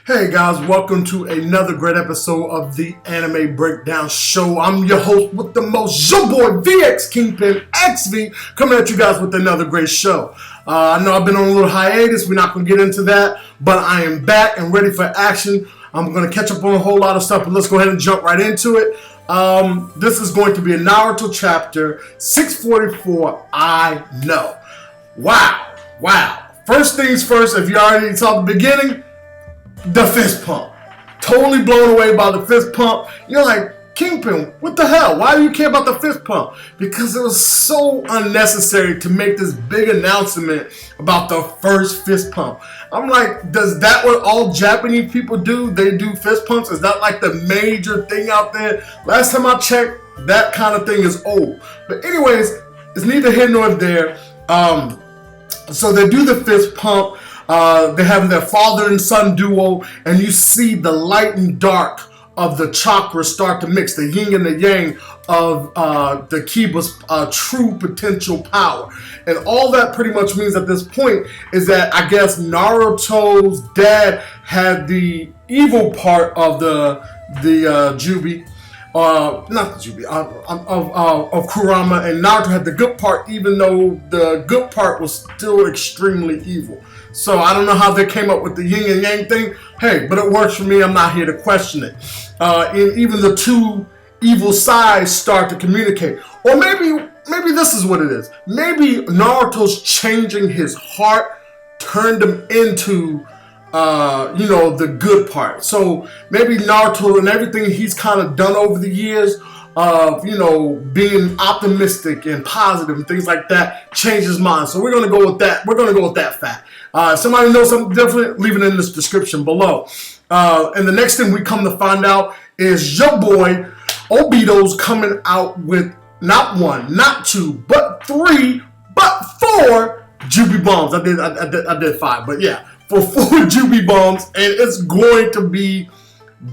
Hey guys, welcome to another great episode of the Anime Breakdown Show. I'm your host with the most, your boy vxKingPinxv, coming at you guys with another great show. I know I've been on a little hiatus, we're not going to get into that, but I am back and ready for action. I'm going to catch up on a whole lot of stuff, but let's go ahead and jump right into it. This is going to be a Naruto chapter 644, I Know. Wow. First things first, if you already saw the beginning, the fist pump. Totally blown away by the fist pump. You're like, Kingpin, what the hell? Why do you care about the fist pump? Because it was so unnecessary to make this big announcement about the first fist pump. I'm like, does that what all Japanese people do? They do fist pumps? Is that like the major thing out there? Last time I checked, that kind of thing is old. But anyways, it's neither here nor there. So they do the fist pump. They have their father and son duo, and you see the light and dark of the chakra start to mix, the yin and the yang of the Kiba's true potential power. And all that pretty much means at this point is that I guess Naruto's dad had the evil part of the Jubi. Not the Jubi, of Kurama, and Naruto had the good part, even though the good part was still extremely evil. So I don't know how they came up with the yin and yang thing. Hey, but it works for me. I'm not here to question it. And even the two evil sides start to communicate. Or maybe this is what it is. Maybe Naruto's changing his heart turned him into the good part. So maybe Naruto and everything he's kind of done over the years of, being optimistic and positive and things like that, changed his mind. So we're going to go with that. We're going to go with that fact. If somebody knows something different, leave it in this description below. And the next thing we come to find out is your boy Obito's coming out with not one, not two, but three, but four Jubi bombs. I did five, but yeah. For 4 Jubi bombs, and it's going to be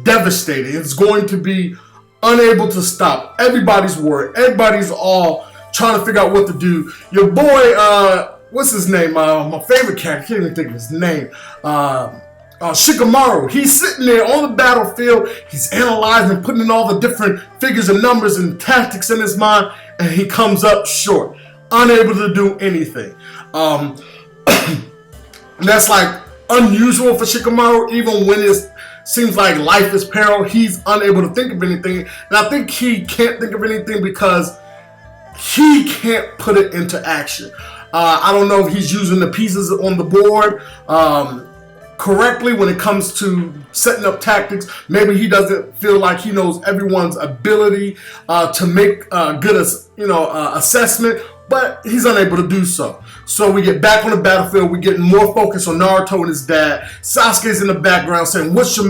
devastating. It's going to be unable to stop. Everybody's worried. Everybody's all trying to figure out what to do. Your boy, what's his name? My favorite character, I can't even think of his name. Shikamaru. He's sitting there on the battlefield. He's analyzing, putting in all the different figures and numbers and tactics in his mind, and he comes up short, unable to do anything. That's like unusual for Shikamaru, even when it seems like life is peril, he's unable to think of anything. And I think he can't think of anything because he can't put it into action. I don't know if he's using the pieces on the board correctly when it comes to setting up tactics. Maybe he doesn't feel like he knows everyone's ability to make a good assessment, but he's unable to do so. So we get back on the battlefield. We get more focus on Naruto and his dad. Sasuke's in the background saying, what's your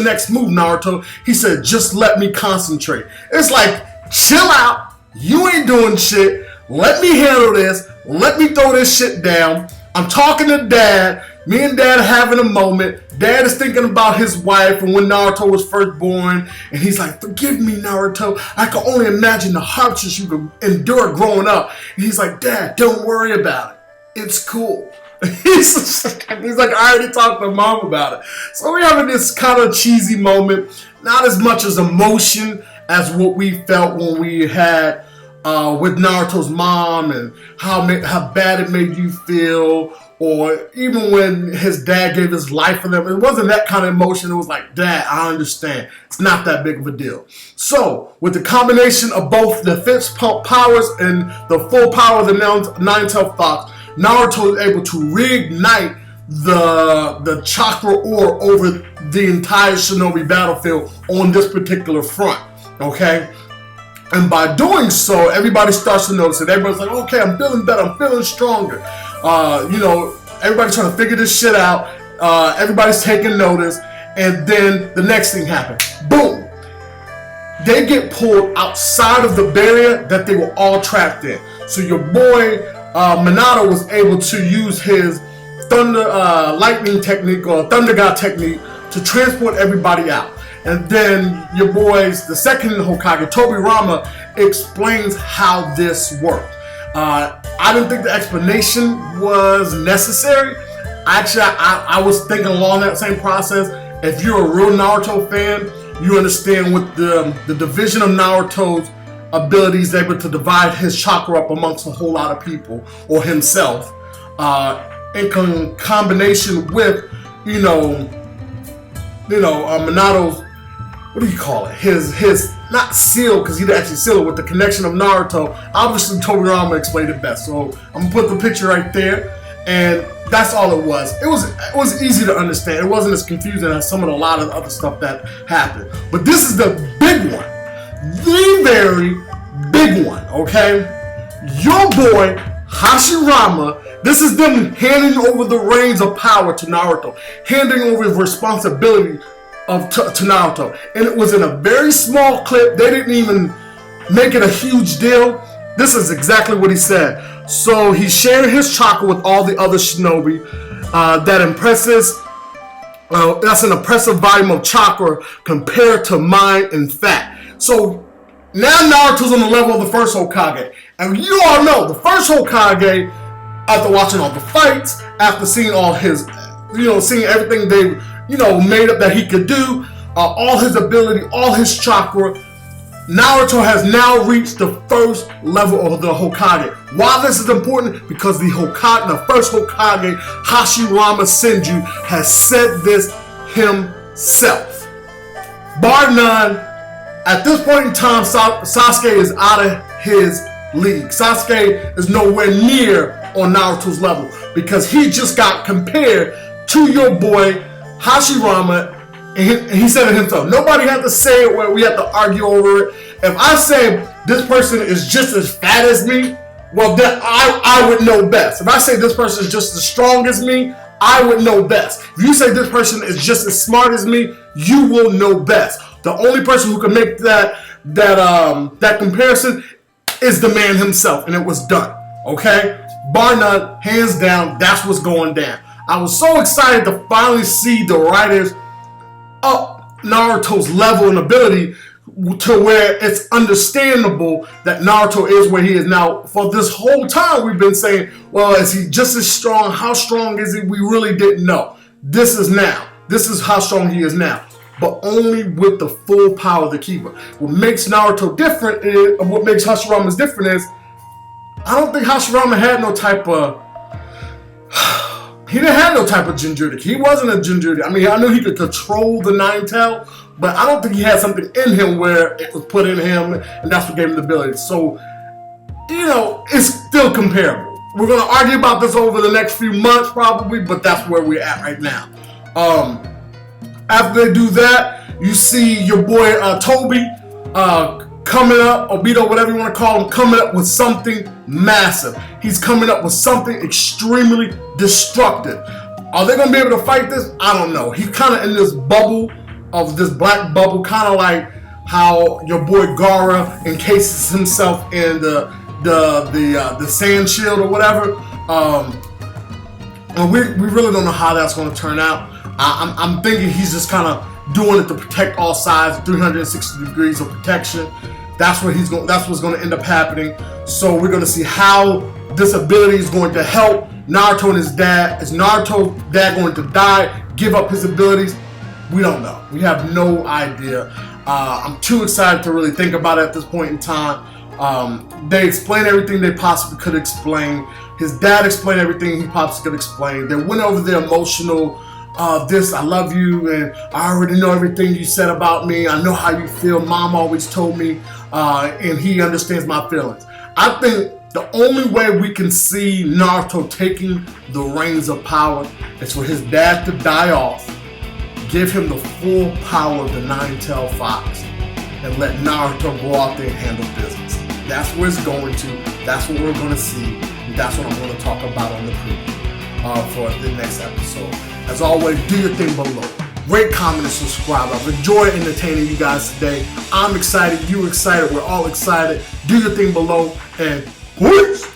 next move, Naruto? He said, just let me concentrate. It's like, chill out. You ain't doing shit. Let me handle this. Let me throw this shit down. I'm talking to dad. Me and dad are having a moment. Dad is thinking about his wife and when Naruto was first born. And he's like, forgive me, Naruto. I can only imagine the hardships you could endure growing up. And he's like, Dad, don't worry about it. It's cool. He's like, I already talked to Mom about it. So we're having this kind of cheesy moment. Not as much as emotion as what we felt when we had with Naruto's mom and how bad it made you feel. Or even when his dad gave his life for them, it wasn't that kind of emotion. It was like, Dad, I understand. It's not that big of a deal. So, with the combination of both the fist pump powers and the full power of the Nine-Tailed Fox, Naruto is able to reignite the chakra ore over the entire shinobi battlefield on this particular front. Okay? And by doing so, everybody starts to notice it. Everybody's like, okay, I'm feeling better. I'm feeling stronger. Everybody's trying to figure this shit out. Everybody's taking notice. And then the next thing happened. Boom! They get pulled outside of the barrier that they were all trapped in. So your boy, Minato, was able to use his thunder lightning technique or thunder god technique to transport everybody out. And then your boys, the second Hokage, Tobirama, explains how this worked. I didn't think the explanation was necessary. Actually, I was thinking along that same process. if you're a real Naruto fan, you understand with the division of Naruto's abilities, able to divide his chakra up amongst a whole lot of people or himself, in combination with Minato's, what do you call it? His not seal, because he didn't actually seal it, with the connection of Naruto. Obviously, Toriyama explained it best, so I'm gonna put the picture right there, and that's all it was. It was easy to understand. It wasn't as confusing as a lot of the other stuff that happened. But this is the big one, the very big one. Okay, your boy Hashirama. This is them handing over the reins of power to Naruto, handing over his responsibility to Naruto. And it was in a very small clip. They didn't even make it a huge deal. This is exactly what he said. So he's sharing his chakra with all the other shinobi. That's an impressive volume of chakra compared to mind and fat. So now Naruto's on the level of the first Hokage. And you all know the first Hokage, after watching all the fights, after seeing all his, seeing everything they, made up that he could do, all his ability, all his chakra, Naruto has now reached the first level of the Hokage. Why this is important? Because the first Hokage, Hashirama Senju, has said this himself. Bar none, at this point in time, Sasuke is out of his league. Sasuke is nowhere near on Naruto's level because he just got compared to your boy Hashirama, and he said it himself. Nobody had to say it where we have to argue over it. If I say this person is just as fat as me, well, then I would know best. If I say this person is just as strong as me, I would know best. If you say this person is just as smart as me, you will know best. The only person who can make that comparison is the man himself, and it was done. Okay? Bar none, hands down, that's what's going down. I was so excited to finally see the writers up Naruto's level and ability to where it's understandable that Naruto is where he is now. For this whole time, we've been saying, well, is he just as strong? How strong is he? We really didn't know. This is now. This is how strong he is now. But only with the full power of the Kiba. What makes Naruto different is, what makes Hashirama different is, I don't think Hashirama had no type of, he didn't have no type of Jinjuriki. He wasn't a Jinjuriki. I mean, I knew he could control the nine tail, but I don't think he had something in him where it was put in him, and that's what gave him the ability. So, it's still comparable. We're going to argue about this over the next few months probably, but that's where we're at right now. After they do that, you see your boy Toby coming up, Obito, whatever you want to call him, coming up with something massive. He's coming up with something extremely destructive. Are they going to be able to fight this? I don't know. He's kind of in this bubble, of this black bubble, kind of like how your boy Gaara encases himself in the sand shield or whatever. And we really don't know how that's going to turn out. I'm thinking he's just kind of doing it to protect all sides, 360 degrees of protection. That's what's going to end up happening. So we're going to see how this ability is going to help Naruto and his dad. Is Naruto's dad going to die, give up his abilities? We don't know. We have no idea. I'm too excited to really think about it at this point in time. They explained everything they possibly could explain. His dad explained everything he possibly could explain. They went over the emotional, this, I love you, and I already know everything you said about me. I know how you feel. Mom always told me, and he understands my feelings. I think the only way we can see Naruto taking the reins of power is for his dad to die off, give him the full power of the nine-tailed fox, and let Naruto go out there and handle business. That's where it's going to. That's what we're going to see. And that's what I'm going to talk about on the preview for the next episode. As always, do your thing below. Rate, comment, and subscribe. I've enjoyed entertaining you guys today. I'm excited. You're excited. We're all excited. Do your thing below. And peace!